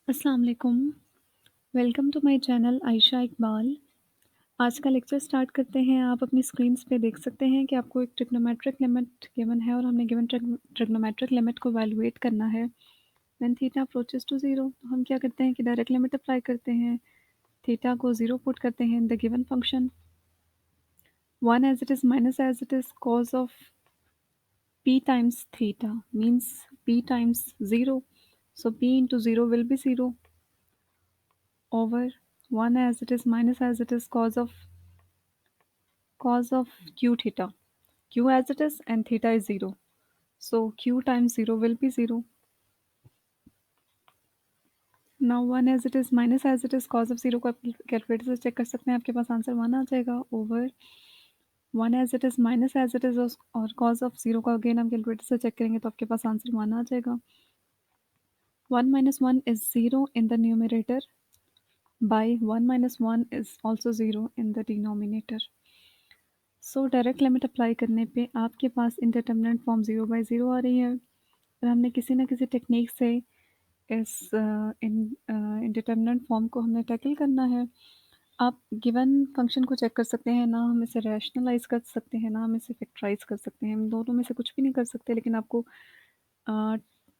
अस्सलाम वालेकुम। Welcome to my channel Ayesha Iqbal. आज का लेक्चर स्टार्ट करते हैं। आप अपनी स्क्रीन्स पे देख सकते हैं कि आपको एक ट्रिग्नोमेट्रिक लिमिट गिवन है और हमने गिवन ट्रिग्नोमेट्रिक लिमिट को इवैल्यूएट करना है। व्हेन थीटा अप्रोचेस टू 0 तो हम क्या करते हैं कि डायरेक्ट लिमिट अप्लाई करते हैं। थीटा को 0 पुट करते हैं in the given function 1 as it is minus as it is cos of p times theta means p times 0. So p into 0 will be 0 over 1 as it is minus as it is cos of q theta. Q as it is and theta is 0. So q times 0 will be 0. Now 1 as it is minus as it is cos of 0 को आप calculator से check कर सकते हैं, आपके पास answer 1 आ जाएगा over 1 as it is minus as it is और cos of 0 का अगेन हम कैलकुलेटर से चेक करेंगे तो आपके पास आंसर 1 आ जाएगा. 1 minus 1 is 0 in the numerator by 1 minus 1 is also 0 in the denominator. So direct limit apply करने पे आपके पास इंडिटरमिनेंट फॉर्म 0/0 आ रही है और हमने किसी न किसी टेक्निक से इस इंडिटरमिनेंट फॉर्म को हमने टैकल करना है. आप गिवन फंक्शन को चेक कर सकते हैं, ना हम इसे रैशनलाइज कर सकते हैं, ना हम इसे फैक्टराइज कर सकते हैं. हम दोनों में से कुछ भी नहीं कर सकते, लेकिन आपको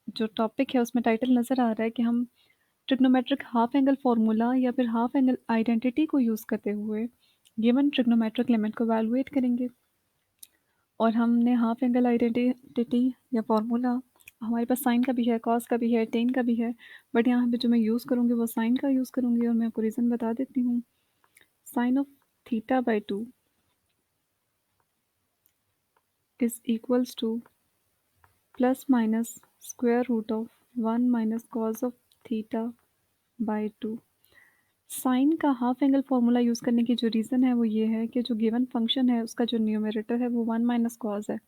जो टॉपिक है उसमें टाइटल नज़र आ रहा है कि हम ट्रिग्नोमेट्रिक हाफ एंगल फार्मूला या फिर हाफ एंगल आइडेंटिटी को यूज़ करते हुए गिवन ट्रिग्नोमेट्रिक लिमिट को वैल्यूएट करेंगे. और हमने हाफ एंगल आइडेंटिटी या फार्मूला हमारे पास साइन का भी है, कॉस का भी है, टेन का भी है, बट यहाँ पे जो मैं यूज़ करूँगी वो साइन का यूज़ करूँगी और मैं आपको रीज़न बता देती हूँ. Sine of theta by 2 is equals to plus minus square root of 1 minus cos of theta by 2. Sine का हाफ एंगल फार्मूला यूज़ करने की जो रीज़न है वो ये है कि जो गिवन फंक्शन है उसका जो न्यूमरेटर है वो 1 माइनस कॉस है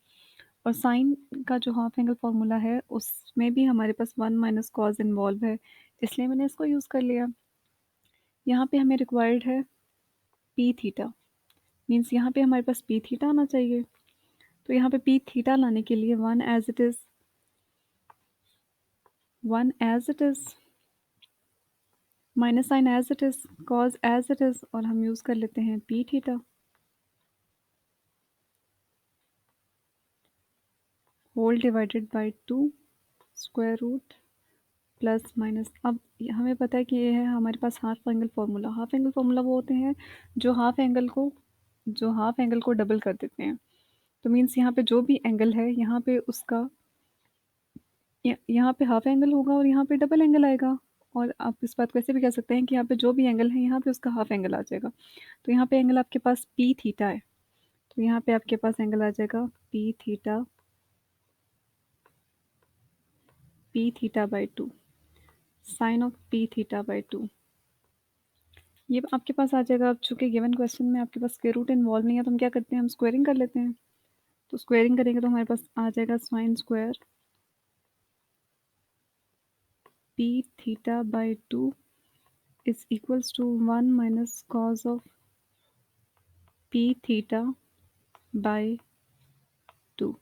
और साइन का जो हाफ एंगल फार्मूला है उसमें भी हमारे पास 1 माइनस कॉस इन्वॉल्व है, इसलिए मैंने इसको यूज़ कर लिया. यहाँ पे हमें रिक्वायर्ड है पी थीटा, मीन्स यहाँ पे हमारे पास पी थीटा आना चाहिए. तो यहाँ पे पी थीटा लाने के लिए 1 as it is minus sine as it is cos as it is और हम यूज़ कर लेते हैं p theta whole divided by 2 square root plus minus. अब हमें पता है कि ये है हमारे पास half angle formula. Half angle formula वो होते हैं जो हाफ एंगल को डबल कर देते हैं. तो मीन्स यहाँ पे जो भी एंगल है यहाँ पे उसका यहाँ पे हाफ एंगल होगा और यहाँ पे डबल एंगल आएगा. और आप इस बात को ऐसे भी कह सकते हैं कि यहाँ पे जो भी एंगल है यहाँ पे उसका हाफ एंगल आ जाएगा. तो यहाँ पे एंगल आपके पास पी थीटा है, तो यहाँ पे आपके पास एंगल आ जाएगा p theta by 2 sine of p theta by 2. ये आपके पास आ जाएगा. अब चूंकि गिवन क्वेश्चन में आपके पास स्क्वायर रूट इन्वॉल्व नहीं है तो हम क्या करते हैं, हम स्क्वायरिंग कर लेते हैं. तो स्क्वायरिंग करेंगे तो हमारे पास आ जाएगा sine square p theta by 2 is equals to 1 minus cos of p theta by 2.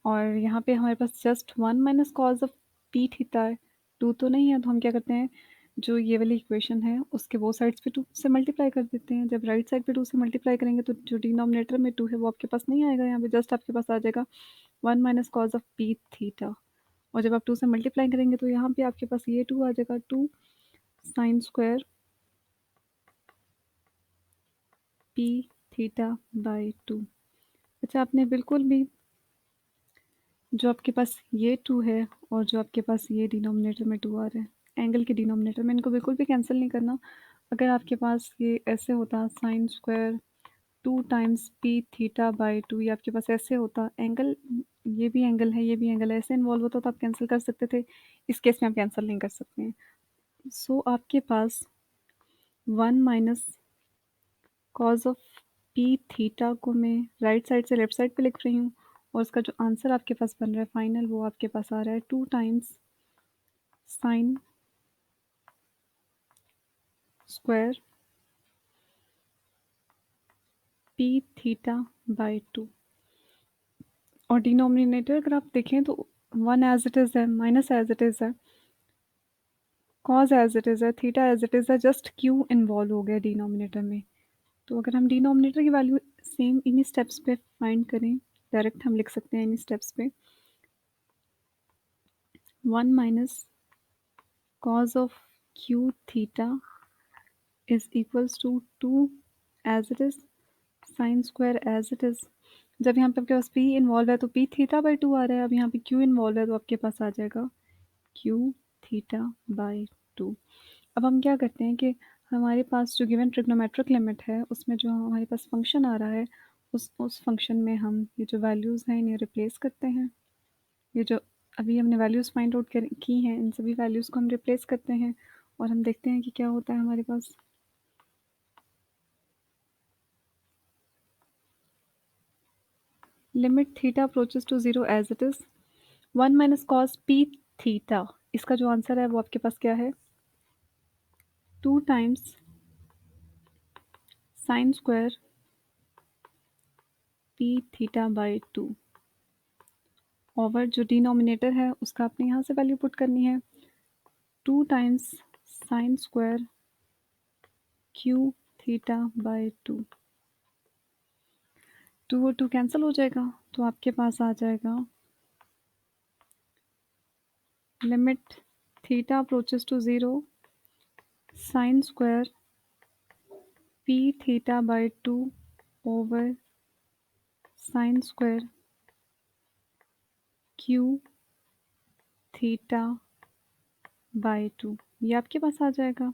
और यहाँ पे हमारे पास just 1 minus cos of p theta है, 2 तो नहीं है. तो हम क्या करते हैं, जो ये वाली इक्वेशन है उसके वो साइड्स पे 2 से मल्टीप्लाई कर देते हैं. जब राइट साइड पे 2 से मल्टीप्लाई करेंगे तो जो डिनोमिनेटर में 2 है वो आपके पास नहीं आएगा, यहाँ पे जस्ट आपके पास आ जाएगा 1 minus cos of p theta. और जब आप 2 से मल्टीप्लाई करेंगे तो यहाँ पे आपके पास ये 2 आ जाएगा, 2 sign square p theta by 2. अच्छा, आपने बिल्कुल भी जो आपके पास ये 2 है और जो आपके पास ये डिनोमिनेटर में 2 आ रहा है एंगल के डिनोमिनेटर में, इनको बिल्कुल भी कैंसिल नहीं करना. अगर आपके पास ये ऐसे होता sine square 2 times P theta by 2, ये आपके पास ऐसे होता एंगल, ये भी एंगल है, ये भी एंगल है, ऐसे इन्वॉल्व होता तो आप कैंसिल कर सकते थे. इस केस में आप कैंसिल नहीं कर सकते हैं. सो आपके पास 1 minus cos of p theta को मैं राइट साइड से लेफ्ट साइड पे लिख रही हूँ और उसका जो आंसर आपके पास बन रहा है फाइनल वो आपके पास आ रहा है 2 times sign square p theta by 2. और डिनोमिनेटर अगर आप देखें तो 1 एज इट इज़ है, माइनस एज इट इज़ है. कॉज एज इट इज़ है, थीटा एज इट इज़ है, जस्ट क्यू इन्वॉल्व हो गया डिनोमिनेटर में। तो अगर हम डिनोमिनेटर की वैल्यू सेम इन्हीं स्टेप्स पे फाइंड करें, डायरेक्ट हम लिख सकते हैं इन्हीं स्टेप्स पे, 1 minus cos of q theta is equals to 2 as it is sine square as it is. जब यहाँ पे आपके पास p इन्वॉल्व है तो p थीटा बाई 2 आ रहा है, अब यहाँ पे q इन्वॉल्व है तो आपके पास आ जाएगा q थीटा बाई 2। अब हम क्या करते हैं कि हमारे पास जो गिवन ट्रिग्नोमेट्रिक लिमिट है उसमें जो हमारे पास फंक्शन आ रहा है उस फंक्शन में हम ये जो वैल्यूज़ हैं इन्हें रिप्लेस करते हैं। ये जो अभी हमने वैल्यूज़ फाइंड आउट की हैं इन सभी वैल्यूज़ को हम रिप्लेस करते हैं और हम देखते हैं कि क्या होता है हमारे पास। Limit theta approaches to 0 as it is 1 minus cos p theta, इसका जो आंसर है वो आपके पास क्या है, 2 times sign square p theta by 2 over जो डिनोमिनेटर है उसका आपने यहाँ से वैल्यू पुट करनी है 2 times sign square q theta by 2। 2 और 2 कैंसिल हो जाएगा तो आपके पास आ जाएगा limit theta approaches to 0 sine square p theta by 2 over sine square q theta by 2, ये आपके पास आ जाएगा।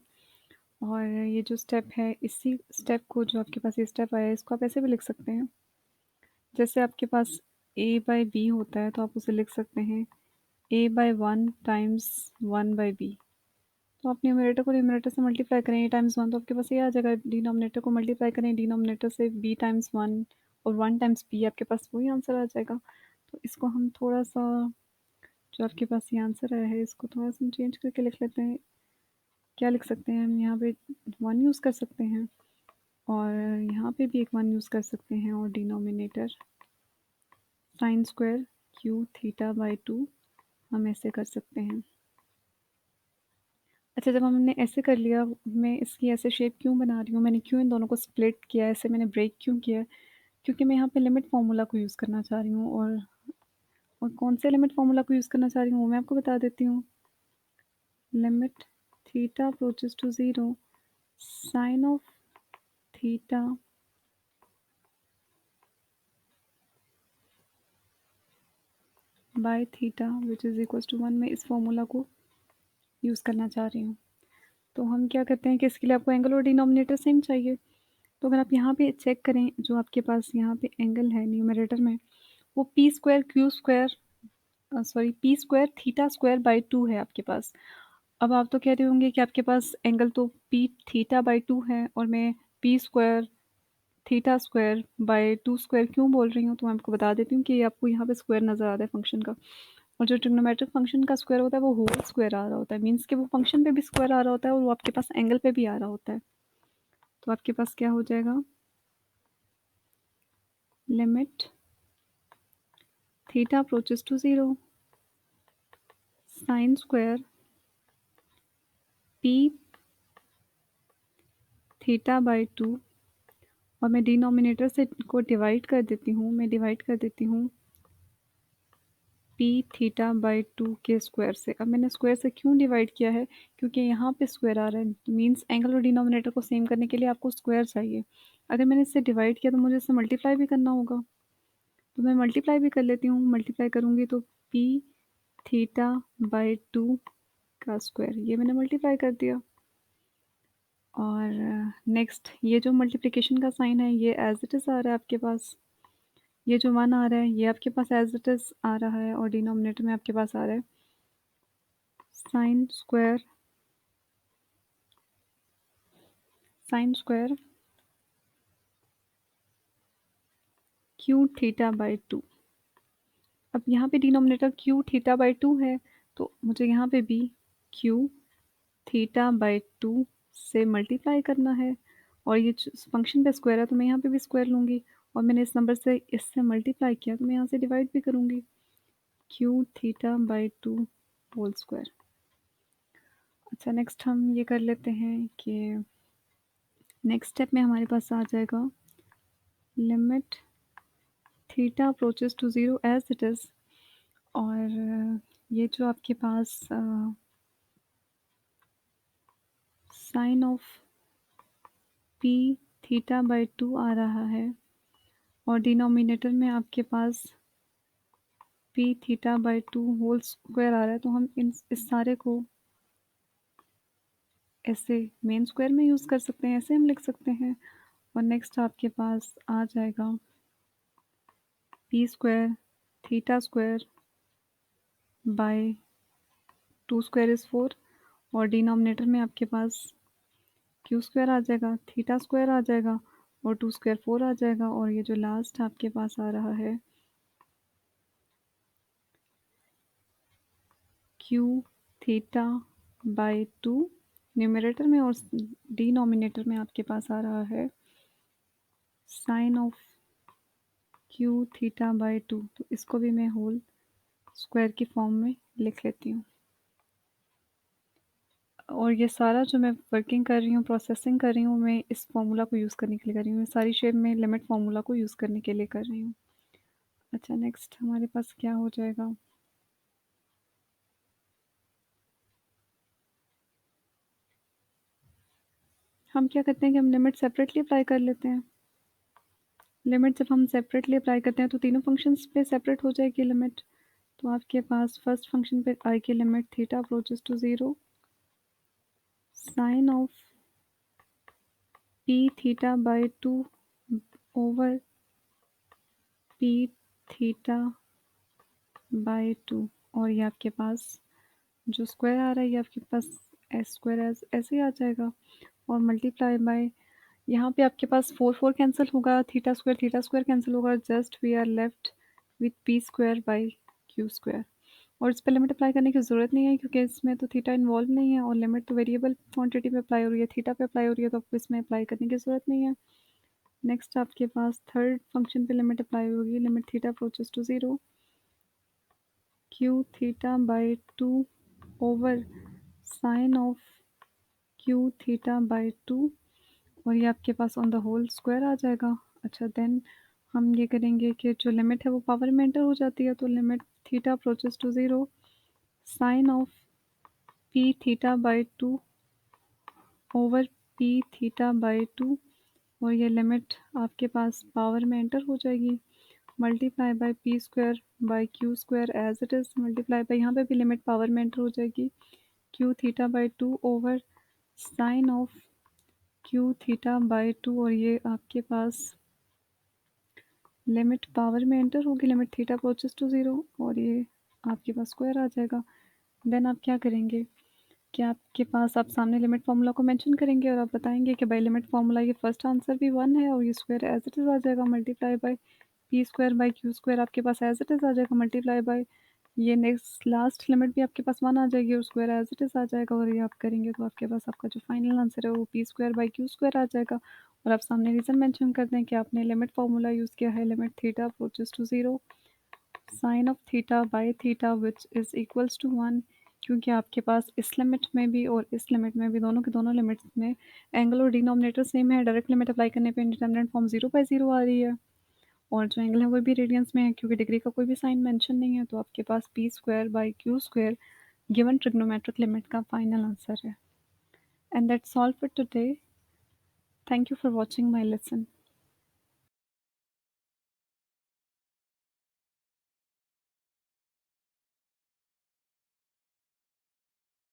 और ये जो स्टेप है इसी स्टेप को, जो आपके पास ये स्टेप आया है, इसको आप ऐसे भी लिख सकते हैं, जैसे आपके पास a बाई बी होता है तो आप उसे लिख सकते हैं a by 1 times 1 by b. तो आप न्यूमरेटर को न्यूमरेटर से मल्टीप्लाई करें, a टाइम्स 1 तो आपके पास ये आ जाएगा, डिनोमिनेटर को मल्टीप्लाई करें डिनोमिनेटर से b टाइम्स 1 और 1 टाइम्स b, आपके पास वही आंसर आ जाएगा। तो इसको हम थोड़ा सा, जो आपके पास ये आंसर आया है इसको थोड़ा सा चेंज करके लिख लेते हैं। क्या लिख सकते हैं हम, यहाँ पे 1 यूज़ कर सकते हैं और यहाँ पे भी एक 1 यूज़ कर सकते हैं और denominator sign square q theta by 2 हम ऐसे कर सकते हैं। अच्छा, जब हमने ऐसे कर लिया, मैं इसकी ऐसे शेप क्यों बना रही हूँ, मैंने क्यों इन दोनों को स्प्लिट किया, ऐसे मैंने ब्रेक क्यों किया, क्योंकि मैं यहाँ पे लिमिट फार्मूला को यूज़ करना चाह रही हूँ। और कौन से लिमिट फार्मूला को यूज़ करना चाह रही हूँ वो मैं आपको बता देती हूँ। Limit theta approaches to 0 sine of theta by theta which is equal to 1, मैं इस फॉर्मूला को यूज़ करना चाह रही हूँ। तो हम क्या करते हैं कि इसके लिए आपको एंगल और डिनोमिनेटर सेम चाहिए। तो अगर आप यहाँ पे चेक करें, जो आपके पास यहाँ पे एंगल है न्यूमरेटर में, वो p square Q square sorry P square theta square by 2 है आपके पास। अब आप तो कह रहे होंगे कि आपके पास एंगल तो पी थीटा बाई 2 है और मैं P square theta square by 2 square क्यों बोल रही हूँ। तो मैं आपको बता देती हूँ कि आपको यहाँ पे स्क्वायर नज़र आ रहा है फंक्शन का, और जो ट्रिग्नोमेट्रिक फंक्शन का स्क्वायर होता है वो होल स्क्वायर आ रहा होता है, मीन्स कि वो फंक्शन पे भी स्क्वायर आ रहा होता है और वो आपके पास एंगल पे भी आ रहा होता है। तो आपके पास क्या हो जाएगा, limit theta approaches to 0 sine square p theta by 2, और मैं डिनोमिनेटर से को डिवाइड कर देती हूँ, मैं डिवाइड कर देती हूँ पी थीटा बाई 2 के स्क्वायर से। अब मैंने स्क्वायर से क्यों डिवाइड किया है, क्योंकि यहाँ पे स्क्वायर आ रहा है, मीन्स एंगल और डिनोमिनेटर को सेम करने के लिए आपको स्क्वायर चाहिए। अगर मैंने इससे डिवाइड किया तो मुझे इससे मल्टीप्लाई भी करना होगा, तो मैं मल्टीप्लाई भी कर लेती हूँ। मल्टीप्लाई करूँगी तो पी थीटा बाई 2 का स्क्वायर, ये मैंने मल्टीप्लाई कर दिया। और नेक्स्ट ये जो मल्टीप्लिकेशन का साइन है ये एज इट इज़ आ रहा है आपके पास, ये जो 1 आ रहा है ये आपके पास एज इट इज़ आ रहा है, और डिनोमिनेटर में आपके पास आ रहा है sign square q theta by 2। अब यहाँ पे डिनोमिनेटर क्यू थीटा बाई 2 है तो मुझे यहाँ पे भी क्यू थीटा बाई 2 से मल्टीप्लाई करना है, और ये फंक्शन पे स्क्वायर है तो मैं यहाँ पे भी स्क्वायर लूँगी, और मैंने इस नंबर से इससे मल्टीप्लाई किया तो मैं यहाँ से डिवाइड भी करूँगी, q theta by 2 whole square. अच्छा, नेक्स्ट हम ये कर लेते हैं कि नेक्स्ट स्टेप में हमारे पास आ जाएगा limit theta approaches to zero as it is, और ये जो आपके पास sine of p theta by 2 आ रहा है और डिनोमिनेटर में आपके पास p theta by 2 whole square आ रहा है, तो हम इस सारे को ऐसे मेन स्क्वायर में यूज़ कर सकते हैं, ऐसे हम लिख सकते हैं। और नेक्स्ट आपके पास आ जाएगा P square theta square by 2 square is 4, और डिनोमिनेटर में आपके पास क्यू स्क्वायर आ जाएगा, थीटा स्क्वायर आ जाएगा और 2 स्क्वायर 4 आ जाएगा, और ये जो लास्ट आपके पास आ रहा है क्यू थीटा बाय 2 न्यूमरेटर में, और डिनोमिनेटर में आपके पास आ रहा है sine of q theta by 2। तो इसको भी मैं होल स्क्वायर की फॉर्म में लिख लेती हूँ। और ये सारा जो मैं वर्किंग कर रही हूँ, प्रोसेसिंग कर रही हूँ, मैं इस फॉर्मूला को यूज़ करने के लिए कर रही हूँ। सारी शेप में लिमिट फॉर्मूला को यूज़ करने के लिए कर रही हूँ। अच्छा, नेक्स्ट हमारे पास क्या हो जाएगा, हम क्या करते हैं कि हम लिमिट सेपरेटली अप्लाई कर लेते हैं। लिमिट जब हम सेपरेटली अप्लाई करते हैं तो तीनों फंक्शंस पे सेपरेट हो जाएगी लिमिट। तो आपके पास फर्स्ट फंक्शन पे आई की limit theta approaches to zero sine of p theta by 2 over p theta by 2, और ये आपके पास जो स्क्वायर आ रहा है ये आपके पास एस स्क्वायर ऐसे ही आ जाएगा, और मल्टीप्लाई बाय यहाँ पे आपके पास 4 कैंसिल होगा, थीटा स्क्वायर कैंसिल होगा, just we are left with p square by q square. और इस पर लिमिट अप्लाई करने की ज़रूरत नहीं है क्योंकि इसमें तो थीटा इन्वॉल्व नहीं है, और लिमिट तो वेरिएबल क्वांटिटी पे अप्लाई हो रही है, थीटा पे अप्लाई हो रही है, तो आपको इसमें अप्लाई करने की ज़रूरत नहीं है। नेक्स्ट आपके पास थर्ड फंक्शन पे लिमिट अप्लाई होगी, limit theta approaches to zero q theta by 2 over sine of q theta by 2, और ये आपके पास ऑन द होल स्क्वायर आ जाएगा। अच्छा, देन हम ये करेंगे कि जो लिमिट है वो पावर में एंटर हो जाती है, तो limit theta approaches to zero sine of p theta by 2 over p theta by 2, और ये लिमिट आपके पास पावर में एंटर हो जाएगी, multiply by p square by q square as it is, multiply by यहाँ पे भी लिमिट पावर में एंटर हो जाएगी, q theta by 2 over sine of q theta by 2, और ये आपके पास लिमिट पावर में एंटर होगी, limit theta approaches to zero, और ये आपके पास स्क्वायर आ जाएगा। देन आप क्या करेंगे कि आपके पास आप सामने लिमिट फार्मूला को मेंशन करेंगे और आप बताएंगे कि बाय लिमिट फार्मूला ये फर्स्ट आंसर भी 1 है, और ये स्क्वायर एज इट इज़ आ जाएगा, multiply by p square by q square आपके पास एज इट इज़ आ जाएगा, मल्टीप्लाई बाय ये नेक्स्ट लास्ट लिमिट भी आपके पास 1 आ जाएगी और स्क्वायर एज इट इज़ आ जाएगा, और ये आप करेंगे तो आपके पास आपका जो फाइनल आंसर है वो p square by q square आ जाएगा। और आप सामने रीज़न मेंशन कर दें कि आपने लिमिट फार्मूला यूज़ किया है, limit theta approaches to zero sine of theta by theta which is equals to 1, क्योंकि आपके पास इस लिमिट में भी और इस लिमिट में भी दोनों के दोनों लिमिट्स में एंगल और डिनोमिनेटर सेम है। डायरेक्ट लिमिट अप्लाई करने पे इंडिटरमिनेंट फॉर्म 0/0 आ रही है, और जो एंगल है वो भी रेडियंस में है क्योंकि डिग्री का कोई भी साइन मेंशन नहीं है, तो आपके पास p square by q square given trigonometric limit का फाइनल आंसर है। And that's all for today. Thank you for watching my lesson.